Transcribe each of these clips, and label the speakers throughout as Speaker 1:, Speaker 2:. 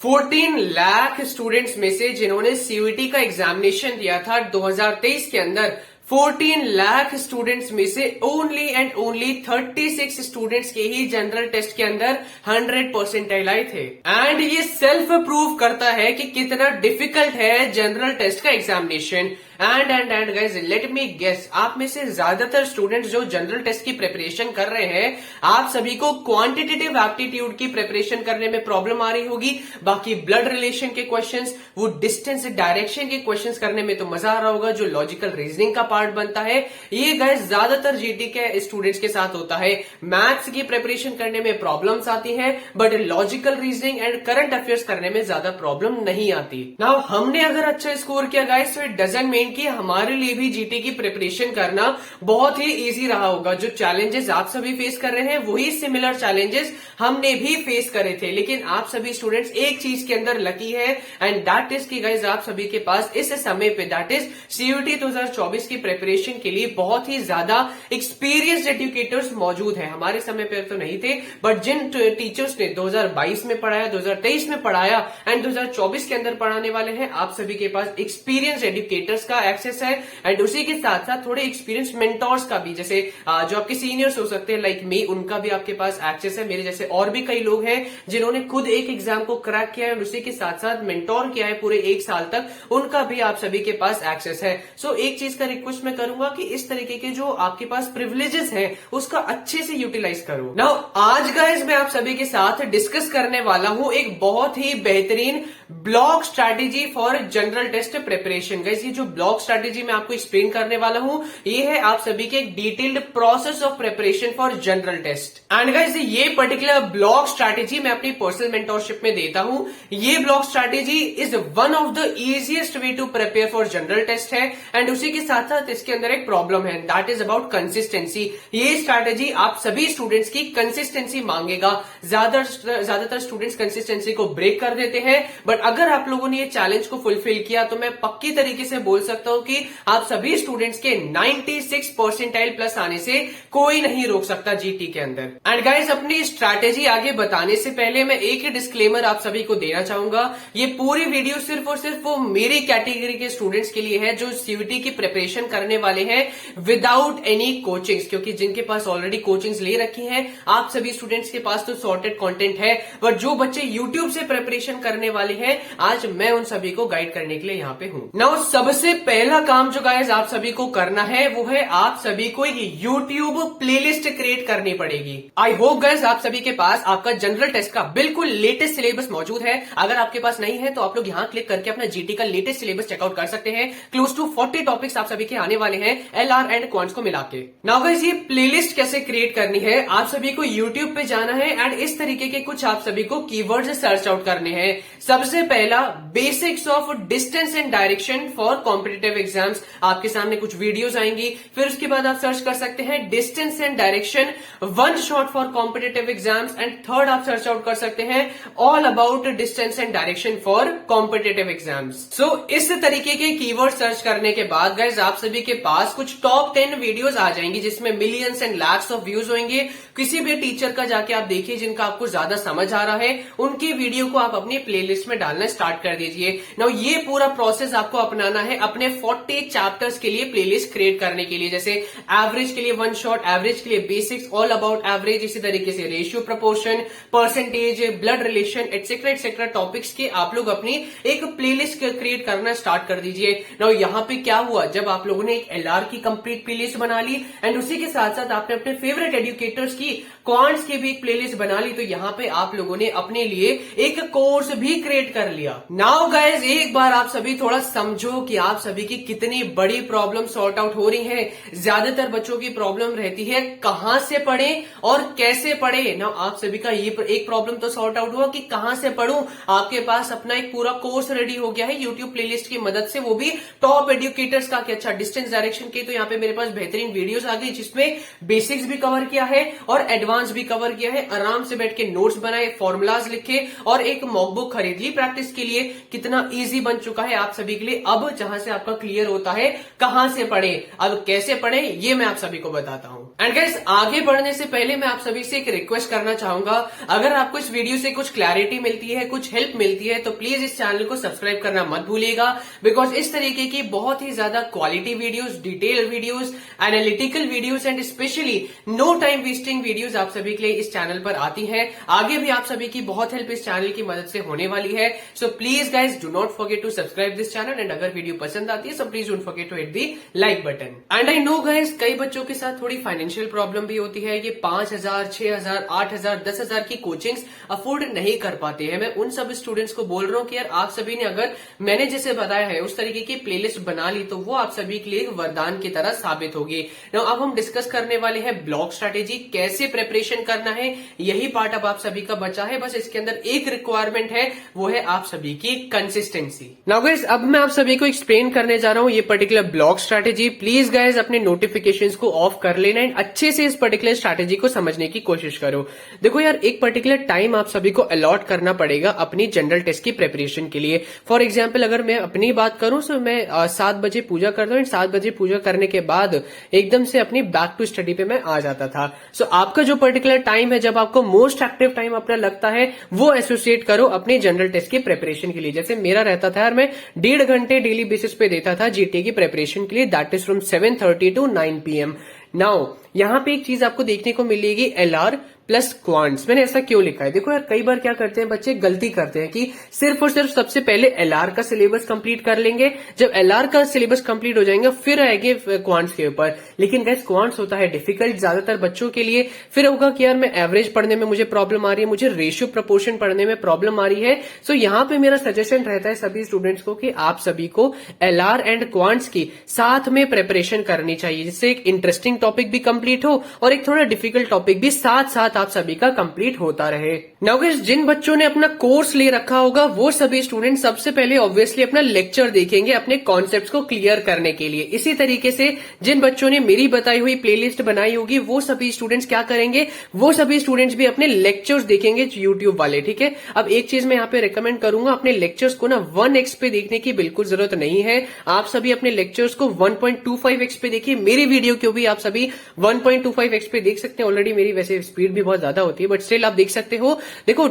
Speaker 1: 14 lakh students में से जिन्होंने सीयूईटी का एग्जामिनेशन दिया था 2023 के अंदर 14 लाख स्टूडेंट्स में से ओनली एंड ओनली 36 स्टूडेंट्स के ही जनरल टेस्ट के अंदर 100% आए थे। एंड ये सेल्फ प्रूव करता है कि कितना डिफिकल्ट है जनरल टेस्ट का examination. And guys let me guess, आप में से ज्यादातर स्टूडेंट्स जो जनरल टेस्ट की प्रिपरेशन कर रहे हैं, आप सभी को क्वांटिटेटिव एप्टीट्यूड की प्रिपरेशन करने में प्रॉब्लम आ रही होगी। बाकी ब्लड रिलेशन के क्वेश्चंस, वो डिस्टेंस डायरेक्शन के क्वेश्चंस करने में तो मजा आ रहा होगा। जो लॉजिकल रीजनिंग का पार्ट बनता है, ये गाइज ज्यादातर जीटी के स्टूडेंट्स के साथ होता है। मैथ्स की प्रिपरेशन करने में प्रॉब्लम्स आती हैं, but logical reasoning and current affairs करने में ज्यादा प्रॉब्लम नहीं आती। नाउ हमने अगर अच्छा स्कोर किया गाइज, तो इट डजंट मीन कि हमारे लिए भी जीटी की प्रिपरेशन करना बहुत ही इजी रहा होगा। जो चैलेंजेस आप सभी फेस कर रहे हैं, वही सिमिलर चैलेंजेस हमने भी फेस करे थे। लेकिन आप सभी स्टूडेंट्स एक चीज के अंदर लकी है, एंड दैट इज कि गाइज आप सभी के पास इस समय पे दैट इज सीयूईटी 2024 की प्रिपरेशन के लिए बहुत ही ज्यादा एक्सपीरियंस्ड एजुकेटर्स मौजूद हैं। हमारे समय पे तो नहीं थे, बट जिन टीचर्स ने 2022 में पढ़ाया, 2023 में पढ़ाया एंड 2024 के अंदर पढ़ाने वाले हैं, आप सभी के पास एक्सपीरियंस एजुकेटर्स का एक्सेस है। एंड उसी के साथ साथ थोड़े एक्सपीरियंस मेंटोर्स का भी, जैसे जो आपके सीनियर्स हो सकते हैं लाइक मी, उनका भी आपके पास एक्सेस है। मेरे जैसे और भी कई लोग हैं जिन्होंने खुद एक एग्जाम को क्रैक किया है और उसी के साथ साथ मेंटोर किया है पूरे एक साल तक, उनका भी आप सभी के पास एक्सेस है। सो एक चीज का रिक्वेस्ट मैं करूंगा कि इस तरीके के जो आपके पास प्रिविलेजेस हैं, उसका अच्छे से यूटिलाइज करो। नाउ आज गाइस मैं आप सभी के साथ डिस्कस करने वाला हूं एक बहुत ही बेहतरीन block strategy for general test preparation. Guys ये जो ब्लॉक स्ट्रैटेजी मैं आपको एक्सप्लेन करने वाला हूं, ये है आप सभी के एक detailed process of preparation for general test. And guys ये पर्टिकुलर ब्लॉक स्ट्रैटेजी मैं अपनी पर्सनल मेंटोरशिप में देता हूं। ये block strategy is one of the easiest way to prepare for general test है। एंड उसी के साथ साथ इसके अंदर एक प्रॉब्लम है, दैट इज अबाउट कंसिस्टेंसी। ये स्ट्रैटेजी आप सभी स्टूडेंट्स की कंसिस्टेंसी मांगेगा। ज्यादातर स्टूडेंट्स कंसिस्टेंसी को ब्रेक कर देते हैं, बट अगर आप लोगों ने ये चैलेंज को फुलफिल किया तो मैं पक्की तरीके से बोल सकता हूं कि आप सभी स्टूडेंट्स के 96 परसेंटाइल प्लस आने से कोई नहीं रोक सकता जीटी के अंदर। एंड गाइस अपनी स्ट्रैटेजी आगे बताने से पहले मैं एक ही डिस्क्लेमर आप सभी को देना चाहूंगा। ये पूरी वीडियो सिर्फ और सिर्फ वो मेरी कैटेगरी के स्टूडेंट्स के लिए है जो सीयूईटी की प्रिपरेशन करने वाले हैं विदाउट एनी कोचिंग्स, क्योंकि जिनके पास ऑलरेडी कोचिंग्स ले रखी हैं, आप सभी स्टूडेंट्स के पास तो सॉर्टेड कंटेंट है। बट जो बच्चे यूट्यूब से प्रिपरेशन करने वाले हैं, आज मैं उन सभी को गाइड करने के लिए यहाँ पे हूँ। नाउ सबसे पहला काम जो गाइस आप सभी को करना है, वो है आप सभी को एक यूट्यूब प्लेलिस्ट क्रिएट करनी पड़ेगी। आई होप गाइस आप सभी के पास आपका जनरल टेस्ट का बिल्कुल लेटेस्ट सिलेबस मौजूद है। अगर आपके पास नहीं है तो आप लोग यहाँ क्लिक करके अपना जीटी का लेटेस्ट सिलेबस चेकआउट कर सकते हैं। क्लोज टू 40 टॉपिक्स आप सभी के आने वाले हैं एलआर एंड क्वांट्स को मिला के। नाउ गाइस ये प्लेलिस्ट कैसे क्रिएट करनी है, आप सभी को यूट्यूब पे जाना है एंड इस तरीके के कुछ आप सभी को कीवर्ड्स सर्च आउट करने हैं। सबसे पहला basics of distance and direction for competitive exams, आपके सामने कुछ वीडियोस आएंगी। फिर उसके बाद आप सर्च कर सकते हैं distance and direction one shot for competitive exams, and third आप सर्च आउट कर सकते हैं all about distance and direction for competitive exams. So इस तरीके के कीवर्ड सर्च करने के बाद गाइस आप सभी के पास कुछ टॉप 10 वीडियोस आ जाएंगी जिसमें millions and lakhs of views होंगे। किसी भी टीचर का जाके आप देखिए जिनका आपको ज्यादा समझ आ रहा है, उनकी वीडियो को आप अपनी प्लेलिस्ट में डालना स्टार्ट कर दीजिए। नाउ ये पूरा प्रोसेस आपको अपनाना है अपने 40 चैप्टर्स के लिए प्लेलिस्ट क्रिएट करने के लिए। जैसे एवरेज के लिए वन शॉट, एवरेज के लिए बेसिक्स, ऑल अबाउट एवरेज, इसी तरीके से ratio, proportion, percentage, blood relation etcetera etcetera topics के आप लोग अपनी एक प्लेलिस्ट क्रिएट करना स्टार्ट कर दीजिए। नाउ यहाँ पे क्या हुआ, जब आप लोगों ने एक एलआर की कंप्लीट प्लेलिस्ट बना ली एंड उसी के साथ साथ आपने अपने फेवरेट एजुकेटर्स की क्वांट्स की भी एक प्लेलिस्ट बना ली, तो यहाँ पे आप लोगों ने अपने लिए एक कोर्स भी क्रिएट कर लिया। नाउ गाइज एक बार आप सभी थोड़ा समझो कि आप सभी की कितनी बड़ी प्रॉब्लम सॉर्ट आउट हो रही है। ज्यादातर बच्चों की प्रॉब्लम रहती है कहां से पढ़े और कैसे पढ़े। ना आप सभी का ये एक प्रॉब्लम तो सॉर्ट आउट हुआ कि कहां से पढ़ूं। आपके पास अपना एक पूरा कोर्स रेडी हो गया है यूट्यूब प्लेलिस्ट की मदद से, वो भी टॉप एजुकेटर्स का। कि अच्छा डिस्टेंस डायरेक्शन के तो यहाँ पे मेरे पास बेहतरीन वीडियोस आ गई जिसमें बेसिक्स भी कवर किया है और और एडवांस भी कवर किया है। आराम से बैठ के नोट्स बनाए, फॉर्मुलाज लिखे और एक मॉकबुक खरीद ली प्रैक्टिस के लिए। कितना इजी बन चुका है आप सभी के लिए। अब जहां से आपका क्लियर होता है कहां से पढ़े, अब कैसे पढ़े, ये मैं आप सभी को बताता हूं। एंड गाइस, आगे बढ़ने से पहले मैं आप सभी से एक रिक्वेस्ट करना चाहूंगा, अगर आपको इस वीडियो से कुछ क्लैरिटी मिलती है, कुछ हेल्प मिलती है, तो प्लीज इस चैनल को सब्सक्राइब करना मत भूलिएगा। बिकॉज इस तरीके की बहुत ही ज्यादा quality videos, detail videos, analytical videos and specially no time wasting videos आप सभी के लिए इस चैनल पर आती है। आगे भी आप सभी की बहुत हेल्प इस चैनल की मदद से होने वाली है। So please guys do not forget to subscribe this channel and अगर वीडियो पसंद आती है so please don't forget to hit the like button. And I know guys, कई बच्चों के साथ थोड़ी फाइनेंशियल प्रॉब्लम भी होती है। ये 5,000, 6,000, 8,000, 10,000 की कोचिंग्स अफोर्ड नहीं कर पाते हैं। मैं उन सब स्टूडेंट्स को बोल रहा हूं कि यार आप सभी ने अगर मैंने जैसे बताया है उस तरीके की प्लेलिस्ट बना ली तो वो आप सभी के लिए एक वरदान की तरह साबित होगी। नाउ अब हम डिस्कस करने वाले हैं ब्लॉक स्ट्रैटेजी, कैसे प्रिपरेशन करना है। यही पार्ट अब आप सभी का बचा है। बस इसके अंदर एक रिक्वायरमेंट है, वो है आप सभी की कंसिस्टेंसी। नाउ गाइस, अब मैं आप सभी को एक्सप्लेन करने जा रहा हूं ये particular block strategy. Please guys अपने नोटिफिकेशंस को ऑफ कर लेना एंड अच्छे से इस पर्टिकुलर स्ट्रैटेजी को समझने की कोशिश करो। देखो यार, एक पर्टिकुलर टाइम आप सभी को अलॉट करना पड़ेगा अपनी जनरल टेस्ट की प्रिपरेशन के लिए। फॉर एग्जाम्पल अगर मैं अपनी बात करूं तो मैं 7 बजे पूजा करता हूँ। 7 बजे पूजा करने के बाद एकदम से अपनी बैक टू स्टडी पे मैं आ जाता था। सो आपका जो पर्टिकुलर टाइम है, जब आपको मोस्ट एक्टिव टाइम अपना लगता है, वो एसोसिएट करो अपनी जनरल टेस्ट की प्रिपरेशन के लिए। जैसे मेरा रहता था यार, मैं 1.5 घंटे डेली बेसिस पे देता था जीटीए की प्रिपरेशन के लिए, that is from 7:30 to 9 PM। Now यहां पे एक चीज आपको देखने को मिलेगी, LR प्लस क्वांट्स। मैंने ऐसा क्यों लिखा है? देखो यार, कई बार क्या करते हैं बच्चे, गलती करते हैं कि सिर्फ और सिर्फ सबसे पहले LR का सिलेबस कंप्लीट कर लेंगे। जब LR का सिलेबस कंप्लीट हो जाएगा फिर आएंगे क्वांट्स के ऊपर। लेकिन गाइस, क्वांट्स होता है डिफिकल्ट ज्यादातर बच्चों के लिए। फिर होगा कि यार मैं एवरेज पढ़ने में मुझे प्रॉब्लम आ रही है, मुझे रेशियो प्रपोर्शन पढ़ने में प्रॉब्लम आ रही है। सो यहाँ पे मेरा सजेशन रहता है सभी स्टूडेंट्स को कि आप सभी को LR एंड क्वांट्स की साथ में प्रिपरेशन करनी चाहिए, जिससे एक इंटरेस्टिंग टॉपिक भी कंप्लीट हो और एक थोड़ा डिफिकल्ट टॉपिक भी साथ साथ आप सभी का कंप्लीट होता रहे। नाउ गाइस, जिन बच्चों ने अपना कोर्स ले रखा होगा वो सभी स्टूडेंट सबसे पहले ऑब्वियसली अपना लेक्चर देखेंगे अपने कॉन्सेप्ट्स को क्लियर करने के लिए। इसी तरीके से जिन बच्चों ने मेरी बताई हुई प्लेलिस्ट बनाई होगी वो सभी स्टूडेंट्स क्या करेंगे, वो सभी स्टूडेंट्स भी अपने लेक्चर्स देखेंगे यूट्यूब वाले। ठीक है, अब एक चीज मैं यहाँ पे रिकमेंड करूंगा, अपने लेक्चर्स को ना 1x पे देखने की बिल्कुल जरूरत नहीं है। आप सभी अपने लेक्चर्स को 1.25x पे देखिए। मेरी वीडियो को भी आप सभी 1.25x पे देख सकते हैं। ऑलरेडी मेरी वैसे स्पीड भी बहुत ज्यादा होती है, बट स्टिल आप देख सकते हो। देखो,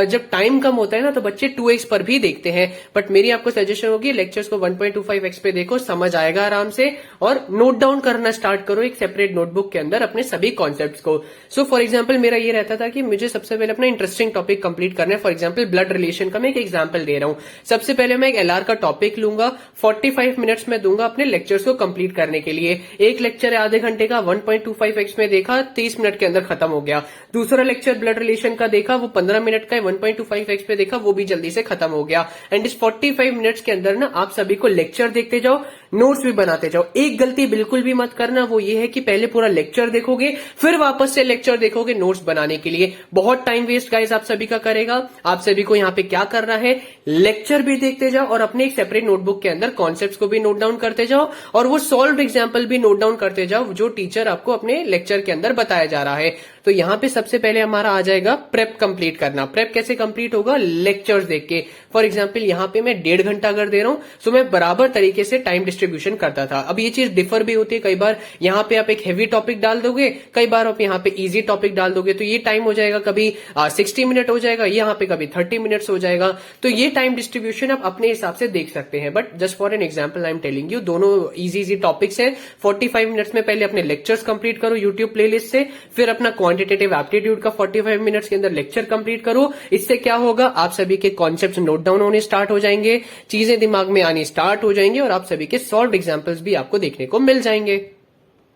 Speaker 1: जब टाइम कम होता है ना तो बच्चे 2x पर भी देखते हैं, बट मेरी आपको सजेशन होगी लेक्चर्स को 1.25x पे देखो, समझ आएगा आराम से। और नोट डाउन करना स्टार्ट करो एक सेपरेट नोटबुक के अंदर अपने सभी कॉन्सेप्ट्स को। सो फॉर एग्जाम्पल मेरा ये रहता था कि मुझे सबसे पहले अपना इंटरेस्टिंग टॉपिक कंप्लीट करना है। फॉर एग्जाम्पल ब्लड रिलेशन का मैं एक एग्जाम्पल दे रहा हूं। सबसे पहले मैं एक LR का टॉपिक लूंगा, 45 मिनट्स में दूंगा अपने लेक्चर्स को कंप्लीट करने के लिए। एक लेक्चर है आधे घंटे का, 1.25x में देखा, 30 मिनट के अंदर खत्म हो गया। दूसरा लेक्चर ब्लड रिलेशन का देखा, वो 15 मिनट का है, 1.25x पे देखा, वो भी जल्दी से खत्म हो गया। एंड इस 45 मिनट्स के अंदर ना आप सभी को लेक्चर देखते जाओ, नोट्स भी बनाते जाओ। एक गलती बिल्कुल भी मत करना, वो ये है कि पहले पूरा लेक्चर देखोगे फिर वापस से लेक्चर देखोगे नोट्स बनाने के लिए। बहुत टाइम वेस्ट गाइस आप सभी का करेगा। आप सभी को यहाँ पे क्या करना है, लेक्चर भी देखते जाओ और अपने एक सेपरेट नोटबुक के अंदर कॉन्सेप्ट्स को भी नोट डाउन करते जाओ और वो सॉल्व एग्जाम्पल भी नोट डाउन करते जाओ जो टीचर आपको अपने लेक्चर के अंदर बताया जा रहा है। तो यहाँ पे सबसे पहले हमारा आ जाएगा प्रेप कंप्लीट करना। प्रेप कैसे कंप्लीट होगा, लेक्चर्स देख के। फॉर एग्जांपल यहाँ पे मैं 1.5 घंटा अगर दे रहा हूँ तो मैं बराबर तरीके से टाइम डिस्ट्रीब्यूशन करता था। अब ये चीज डिफर भी होती है, कई बार यहाँ पे आप एक हेवी टॉपिक डाल दोगे, कई बार आप यहाँ पे इजी टॉपिक डाल दोगे, तो ये टाइम हो जाएगा कभी 60 मिनट हो जाएगा, यहाँ पे कभी 30 मिनट्स हो जाएगा। तो ये टाइम डिस्ट्रीब्यूशन आप अपने हिसाब से देख सकते हैं, but just for an example I am telling you, दोनों इजी टॉपिक्स है। 45 मिनट्स में पहले अपने लेक्चर्स कंप्लीट करो यूट्यूब प्लेलिस्ट से, फिर अपना क्वांटिटेटिव एप्टीट्यूड का 45 मिनट्स के अंदर लेक्चर कंप्लीट करो। इससे क्या होगा, आप सभी के कॉन्सेप्ट्स नोट डाउन होने स्टार्ट हो जाएंगे, चीजें दिमाग में आनी स्टार्ट हो जाएंगी और आप सभी के सॉल्व एग्जांपल्स भी आपको देखने को मिल जाएंगे।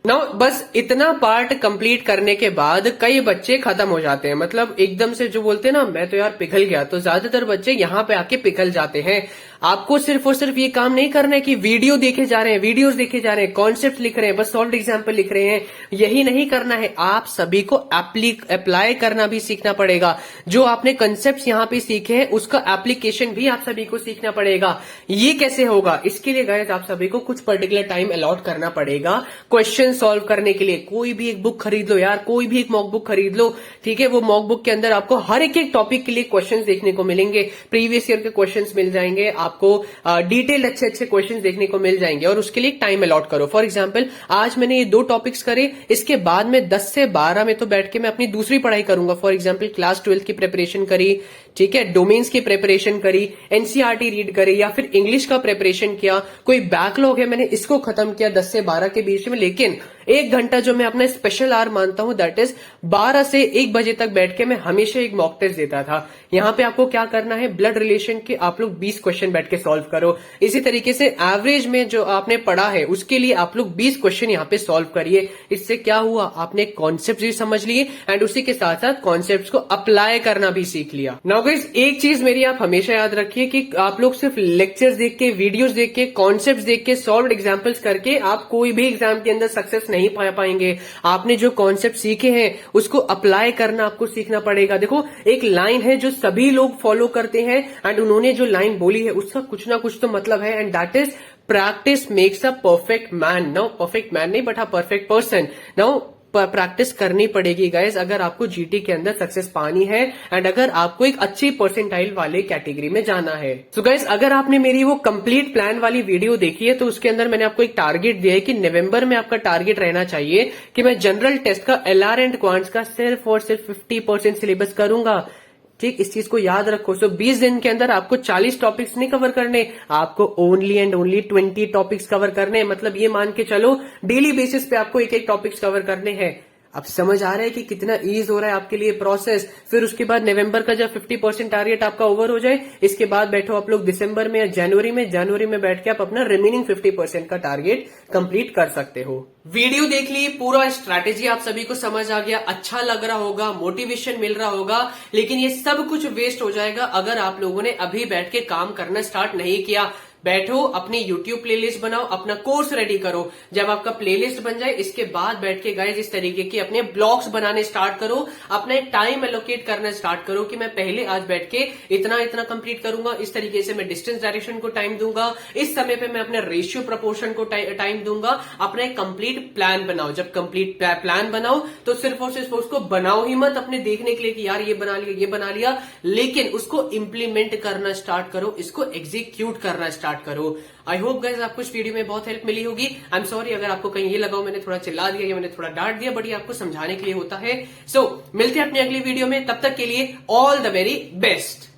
Speaker 1: नाउ बस इतना पार्ट कंप्लीट करने के बाद कई बच्चे खत्म हो जाते हैं, मतलब एकदम से जो बोलते हैं ना मैं तो यार पिघल गया, तो ज्यादातर बच्चे यहाँ पे आके पिघल जाते हैं। आपको सिर्फ और सिर्फ ये काम नहीं करना है कि वीडियो देखे जा रहे हैं, वीडियोस देखे जा रहे हैं, कॉन्सेप्ट लिख रहे हैं, बस सॉल्व एग्जाम्पल लिख रहे हैं, यही नहीं करना है। आप सभी को अप्लाई करना भी सीखना पड़ेगा। जो आपने कंसेप्ट यहाँ पे सीखे हैं उसका एप्लीकेशन भी आप सभी को सीखना पड़ेगा। ये कैसे होगा? इसके लिए गाइस आप सभी को कुछ पर्टिकुलर टाइम अलॉट करना पड़ेगा क्वेश्चन सॉल्व करने के लिए। कोई भी एक बुक खरीद लो यार, कोई भी एक मॉक बुक खरीद लो, ठीक है। वो मॉक बुक के अंदर आपको हर एक टॉपिक के लिए क्वेश्चंस देखने को मिलेंगे, प्रीवियस ईयर के क्वेश्चंस मिल जाएंगे आपको, डिटेल अच्छे अच्छे क्वेश्चंस देखने को मिल जाएंगे। और उसके लिए टाइम अलॉट करो। फॉर एग्जांपल आज मैंने ये 2 टॉपिक्स करे, इसके बाद में 10 से 12 में तो बैठ के मैं अपनी दूसरी पढ़ाई करूंगा। फॉर एग्जांपल क्लास 12 की प्रिपरेशन करी, ठीक है, डोमेन्स की प्रिपरेशन करी, एनसीईआरटी रीड करी, या फिर इंग्लिश का प्रिपरेशन किया, कोई बैकलॉग है मैंने इसको खत्म किया 10 से 12 के बीच में। लेकिन 1 घंटा जो मैं अपना स्पेशल आवर मानता हूं, दैट इज 12 से 1 बजे तक बैठ के मैं हमेशा एक मॉक टेस्ट देता था। यहां पे आपको क्या करना है, ब्लड रिलेशन के आप लोग 20 क्वेश्चन बैठ के सॉल्व करो। इसी तरीके से एवरेज में जो आपने पढ़ा है उसके लिए आप लोग 20 क्वेश्चन यहां पे सॉल्व करिए। इससे क्या हुआ, आपने कॉन्सेप्ट भी समझ लिए एंड उसी के साथ साथ कॉन्सेप्ट को अप्लाई करना भी सीख लिया। नाउ गाइस एक चीज मेरी आप हमेशा याद रखिए कि आप लोग सिर्फ लेक्चर्स देख के, वीडियोस देख के, कॉन्सेप्ट देख के, सॉल्व एग्जाम्पल्स करके आप कोई भी एग्जाम के अंदर सक्सेस नहीं पा पाएंगे। आपने जो कॉन्सेप्ट सीखे हैं उसको अप्लाई करना आपको सीखना पड़ेगा। देखो एक लाइन है जो सभी लोग फॉलो करते हैं एंड उन्होंने जो लाइन बोली है उसका कुछ ना कुछ तो मतलब है, and that is practice makes a perfect man. Now perfect man नहीं but a perfect person. Now practice करनी पड़ेगी गाइस अगर आपको जीटी के अंदर सक्सेस पानी है एंड अगर आपको एक अच्छी परसेंटाइल वाले कैटेगरी में जाना है। सो गाइस अगर आपने मेरी वो कंप्लीट प्लान वाली वीडियो देखी है तो उसके अंदर मैंने आपको एक टारगेट दिया है कि नवंबर में आपका टारगेट रहना चाहिए कि मैं जनरल टेस्ट का एलआर एंड क्वांट्स का सिर्फ और सिर्फ 50% सिलेबस करूंगा। ठीक, इस चीज को याद रखो। सो 20 दिन के अंदर आपको 40 टॉपिक्स नहीं कवर करने, आपको only and only 20 topics cover करने हैं। मतलब ये मान के चलो डेली बेसिस पे आपको एक टॉपिक्स कवर करने हैं। अब समझ आ रहा है कि कितना ईज हो रहा है आपके लिए प्रोसेस। फिर उसके बाद नवंबर का जब 50% टारगेट आपका ओवर हो जाए, इसके बाद बैठो आप लोग दिसंबर में या जनवरी में बैठ के आप अपना रिमेनिंग 50% का टारगेट कंप्लीट कर सकते हो। वीडियो देख ली, पूरा स्ट्रैटेजी आप सभी को समझ आ गया, अच्छा लग रहा होगा, मोटिवेशन मिल रहा होगा, लेकिन ये सब कुछ वेस्ट हो जाएगा अगर आप लोगों ने अभी बैठ के काम करना स्टार्ट नहीं किया। बैठो अपनी YouTube प्लेलिस्ट बनाओ, अपना कोर्स रेडी करो। जब आपका प्लेलिस्ट बन जाए इसके बाद बैठ के गाइस इस तरीके के अपने ब्लॉग्स बनाने स्टार्ट करो, अपना एक टाइम एलोकेट करना स्टार्ट करो कि मैं पहले आज बैठ के इतना इतना कंप्लीट करूंगा, इस तरीके से मैं डिस्टेंस डायरेक्शन को टाइम दूंगा, इस समय पे मैं अपने रेशियो प्रपोर्शन को टाइम दूंगा। अपना एक कंप्लीट प्लान बनाओ। जब कंप्लीट प्लान बनाओ तो सिर्फ और सिर्फ उसको बनाओ ही मत अपने देखने के लिए कि यार ये बना लिया, लेकिन उसको इंप्लीमेंट करना स्टार्ट करो, इसको एग्जीक्यूट करना स्टार्ट करो। आई होप गाइस आपको इस वीडियो में बहुत हेल्प मिली होगी। आई एम सॉरी अगर आपको कहीं ये लगा मैंने थोड़ा चिल्ला दिया या मैंने थोड़ा डांट दिया, बट ये आपको समझाने के लिए होता है। सो मिलते हैं अपनी अगली वीडियो में, तब तक के लिए ऑल द वेरी बेस्ट।